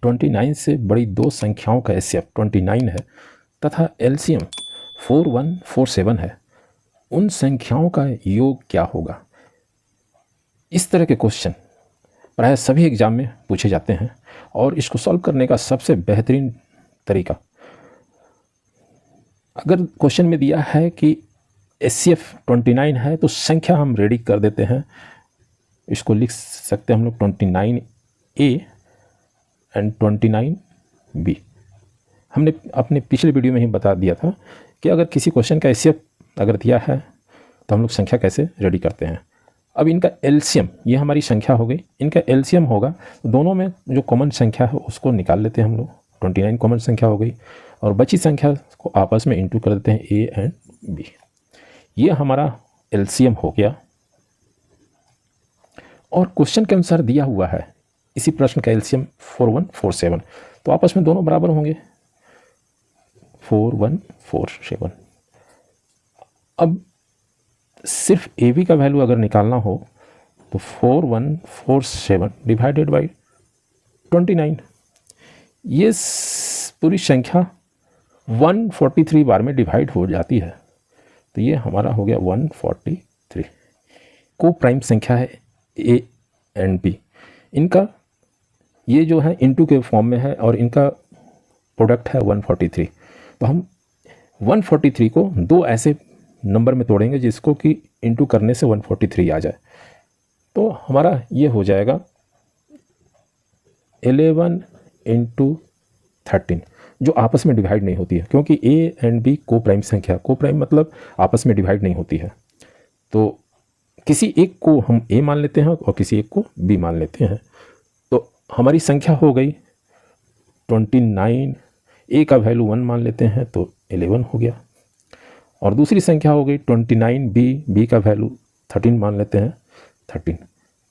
29 से बड़ी दो संख्याओं का एचसीएफ 29 है तथा एलसीएम 4147 है, उन संख्याओं का योग क्या होगा? इस तरह के क्वेश्चन प्रायः सभी एग्जाम में पूछे जाते हैं और इसको सॉल्व करने का सबसे बेहतरीन तरीका, अगर क्वेश्चन में दिया है कि एचसीएफ 29 है तो संख्या हम रेडी कर देते हैं। इसको लिख सकते हैं हम लोग 29A एंड 29B। हमने अपने पिछले वीडियो में ही बता दिया था कि अगर किसी क्वेश्चन का एचसीएफ अगर दिया है तो हम लोग संख्या कैसे रेडी करते हैं। अब इनका एलसीएम, ये हमारी संख्या हो गई, इनका एलसीएम होगा तो दोनों में जो कॉमन संख्या है उसको निकाल लेते हैं हम लोग। 29 कॉमन संख्या हो गई और बची संख्या को आपस में इंटू कर देते हैं ए एंड बी। ये हमारा एलसीएम हो गया और क्वेश्चन के अनुसार दिया हुआ है इसी प्रश्न का एलसीएम 4147, तो आपस में दोनों बराबर होंगे 4147। अब सिर्फ ए बी का वैल्यू अगर निकालना हो तो 4147 डिवाइडेड बाई 29, ये पूरी संख्या 143 बार में डिवाइड हो जाती है, तो ये हमारा हो गया 143। को प्राइम संख्या है ए एंड बी, इनका ये जो है इनटू के फॉर्म में है और इनका प्रोडक्ट है 143। तो हम 143 को दो ऐसे नंबर में तोड़ेंगे जिसको कि इनटू करने से 143 आ जाए, तो हमारा ये हो जाएगा 11 इंटू 13, जो आपस में डिवाइड नहीं होती है, क्योंकि ए एंड बी को प्राइम संख्या, को प्राइम मतलब आपस में डिवाइड नहीं होती है। तो किसी एक को हम ए मान लेते हैं और किसी एक को बी मान लेते हैं, तो हमारी संख्या हो गई 29। ए का वैल्यू 1 मान लेते हैं तो 11 हो गया, और दूसरी संख्या हो गई 29 बी का वैल्यू 13 मान लेते हैं 13।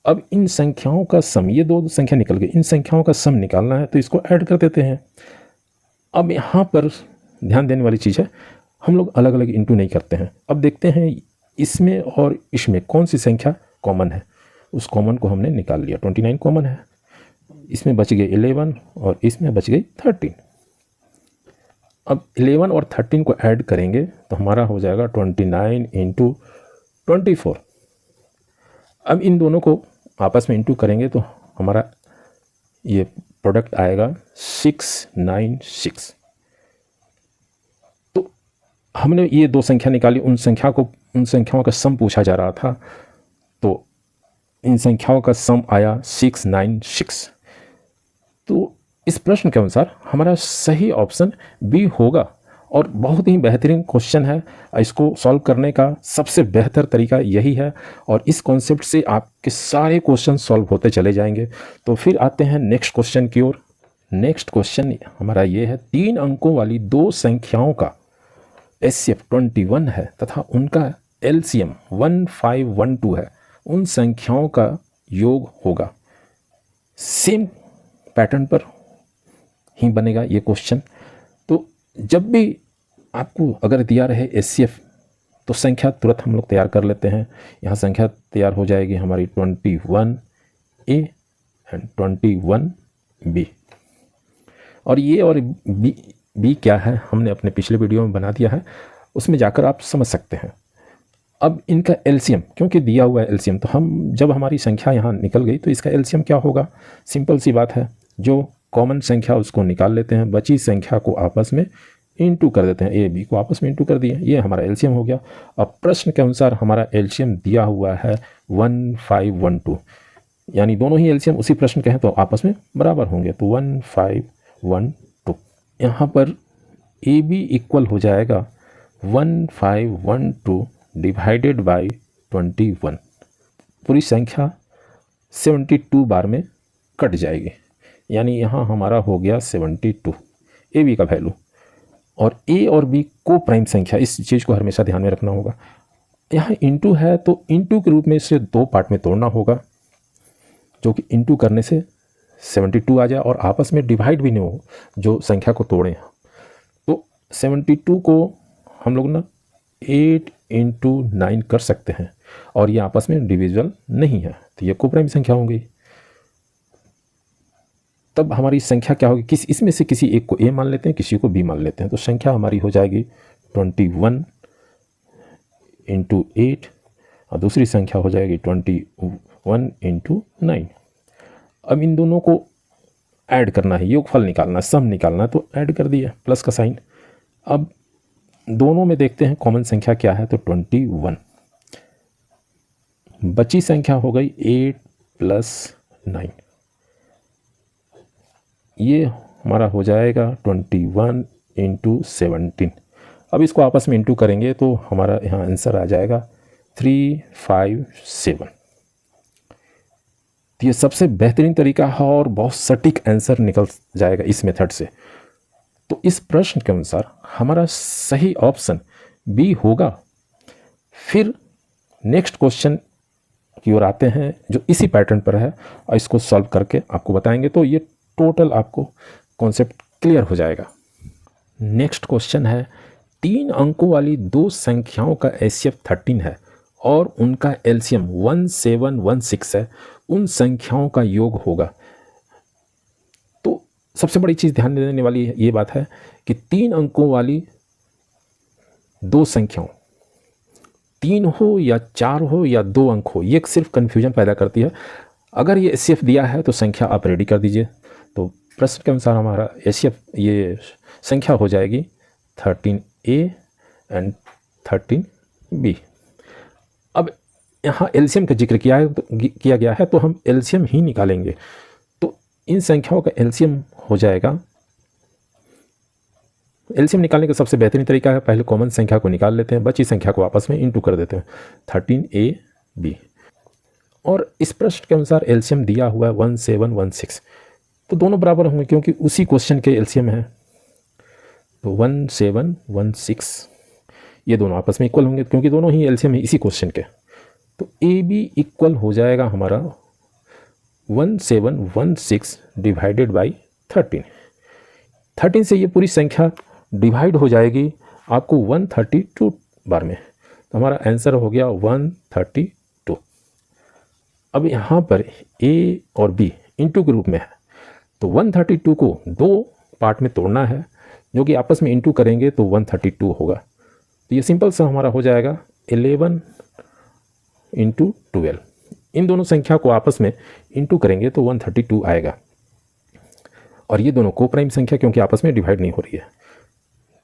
अब इन संख्याओं का सम, ये दो संख्या निकल गई, इन संख्याओं का सम निकालना है तो इसको ऐड कर देते हैं। अब यहाँ पर ध्यान देने वाली चीज़ है, हम लोग अलग अलग इंटू नहीं करते हैं। अब देखते हैं इसमें और इसमें कौन सी संख्या कॉमन है, उस कॉमन को हमने निकाल लिया। 29 कॉमन है, इसमें बच गए 11 और इसमें बच गई 13। अब 11 और 13 को ऐड करेंगे तो हमारा हो जाएगा 29 इंटू 24। अब इन दोनों को आपस में इंटू करेंगे तो हमारा ये प्रोडक्ट आएगा 696। तो हमने ये दो संख्या निकाली, उन संख्याओं का सम पूछा जा रहा था, तो इन संख्याओं का सम आया 696। तो इस प्रश्न के अनुसार हमारा सही ऑप्शन बी होगा और बहुत ही बेहतरीन क्वेश्चन है। इसको सॉल्व करने का सबसे बेहतर तरीका यही है और इस कॉन्सेप्ट से आपके सारे क्वेश्चन सॉल्व होते चले जाएंगे। तो फिर आते हैं नेक्स्ट क्वेश्चन की ओर। नेक्स्ट क्वेश्चन हमारा ये है, 3 अंकों वाली दो संख्याओं का एचसीएफ 21 है तथा उनका एलसीएम 1512 है, उन संख्याओं का योग होगा। सेम पैटर्न पर ही बनेगा ये क्वेश्चन। तो जब भी आपको अगर दिया रहे एचसीएफ तो संख्या तुरंत हम लोग तैयार कर लेते हैं। यहाँ संख्या तैयार हो जाएगी हमारी 21A एंड 21B। और ये और बी क्या है हमने अपने पिछले वीडियो में बना दिया है, उसमें जाकर आप समझ सकते हैं। अब इनका एलसीएम, क्योंकि दिया हुआ है एलसीएम, तो हम जब हमारी संख्या यहाँ निकल गई तो इसका एलसीएम क्या होगा? सिंपल सी बात है, जो कॉमन संख्या उसको निकाल लेते हैं, बची संख्या को आपस में इंटू कर देते हैं, ए बी को आपस में इंटू कर दिए, ये हमारा एलसीएम हो गया। अब प्रश्न के अनुसार हमारा एलसीएम दिया हुआ है 1512, यानी दोनों ही एलसीएम उसी प्रश्न के हैं तो आपस में बराबर होंगे, तो 1512। यहाँ पर ए बी इक्वल हो जाएगा 1512 डिवाइडेड बाई 21। पूरी संख्या 72 बार में कट जाएगी, यानी यहाँ हमारा हो गया 72 ए बी का वैल्यू। और ए और बी को प्राइम संख्या, इस चीज़ को हमेशा ध्यान में रखना होगा। यहाँ इंटू है तो इंटू के रूप में इसे दो पार्ट में तोड़ना होगा, जो कि इंटू करने से 72 आ जाए और आपस में डिवाइड भी नहीं हो जो संख्या को तोड़ें। तो 72 को हम लोग ना 8 इंटू 9 कर सकते हैं और ये आपस में डिविजिबल नहीं है, तो ये को प्राइम संख्या होंगी। तब हमारी संख्या क्या होगी, किस इसमें से किसी एक को ए मान लेते हैं, किसी को बी मान लेते हैं। तो संख्या हमारी हो जाएगी 21 इंटू 8 और दूसरी संख्या हो जाएगी 21 इंटू 9। अब इन दोनों को ऐड करना है, योगफल निकालना, सम निकालना, तो ऐड कर दिया प्लस का साइन। अब दोनों में देखते हैं कॉमन संख्या क्या है, तो 21। बची संख्या हो गई 8 + 9, ये हमारा हो जाएगा 21 इंटू 17। अब इसको आपस में इंटू करेंगे तो हमारा यहाँ आंसर आ जाएगा 357। तो ये सबसे बेहतरीन तरीका है और बहुत सटीक आंसर निकल जाएगा इस मेथड से। तो इस प्रश्न के अनुसार हमारा सही ऑप्शन बी होगा। फिर नेक्स्ट क्वेश्चन की ओर आते हैं जो इसी पैटर्न पर है और इसको सॉल्व करके आपको बताएंगे, तो ये टोटल आपको कॉन्सेप्ट क्लियर हो जाएगा। नेक्स्ट क्वेश्चन है, 3 अंकों वाली दो संख्याओं का HCF 13 है और उनका LCM 1716 है, उन संख्याओं का योग होगा। तो सबसे बड़ी चीज़ ध्यान देने वाली ये बात है कि 3 अंकों वाली दो संख्याओं, 3 हो या 4 हो या 2 अंक हो, ये सिर्फ कन्फ्यूजन पैदा करती है। अगर ये HCF दिया है तो संख्या आप रेडी कर दीजिए। तो प्रश्न के अनुसार हमारा HCF ये संख्या हो जाएगी 13A एंड 13B। अब यहाँ LCM का जिक्र किया गया है तो हम LCM ही निकालेंगे। तो इन संख्याओं का LCM हो जाएगा, LCM निकालने का सबसे बेहतरीन तरीका है, पहले कॉमन संख्या को निकाल लेते हैं, बची संख्या को आपस में इंटू कर देते हैं, 13AB। और इस प्रश्न के अनुसार LCM दिया हुआ है 1716, तो दोनों बराबर होंगे क्योंकि उसी क्वेश्चन के LCM है। तो 1716 ये दोनों आपस में इक्वल होंगे क्योंकि दोनों ही LCM है इसी क्वेश्चन के। तो AB इक्वल हो जाएगा हमारा 1716 डिवाइडेड बाई 13 से ये पूरी संख्या डिवाइड हो जाएगी आपको 132 बार में। तो हमारा आंसर हो गया 132। अब यहाँ पर A और B इंटू के रूप में है, तो 132 को 2 पार्ट में तोड़ना है जो कि आपस में इंटू करेंगे तो 132 होगा। तो ये सिंपल सा हमारा हो जाएगा 11 इंटू 12। इन दोनों संख्या को आपस में इंटू करेंगे तो 132 आएगा और ये दोनों को प्राइम संख्या क्योंकि आपस में डिवाइड नहीं हो रही है।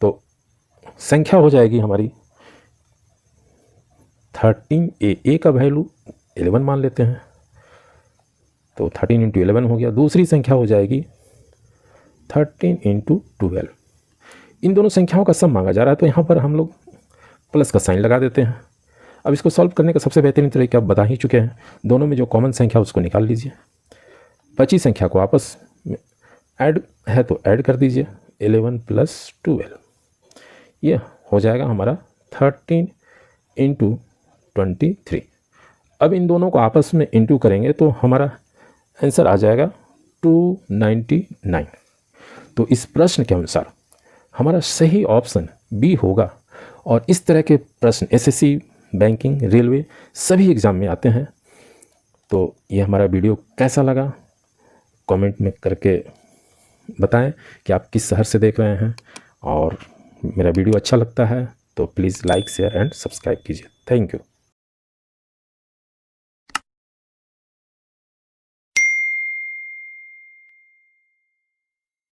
तो संख्या हो जाएगी हमारी 13A का वैल्यू 11 मान लेते हैं, तो 13 इंटू 11 हो गया। दूसरी संख्या हो जाएगी 13 इंटू 12। इन दोनों संख्याओं का सम मांगा जा रहा है तो यहाँ पर हम लोग प्लस का साइन लगा देते हैं। अब इसको सॉल्व करने का सबसे बेहतरीन तरीका आप बता ही चुके हैं, दोनों में जो कॉमन संख्या उसको निकाल लीजिए, बची संख्या को आपस में ऐड है तो ऐड कर दीजिए, 11 + 12 ये हो जाएगा हमारा 13 इंटू 23। अब इन दोनों को आपस में इंटू करेंगे तो हमारा आंसर आ जाएगा 299। तो इस प्रश्न के अनुसार हमारा सही ऑप्शन बी होगा। और इस तरह के प्रश्न SSC, बैंकिंग, रेलवे सभी एग्ज़ाम में आते हैं। तो ये हमारा वीडियो कैसा लगा कमेंट में करके बताएं कि आप किस शहर से देख रहे हैं, और मेरा वीडियो अच्छा लगता है तो please like, share and subscribe कीजिए। Thank you.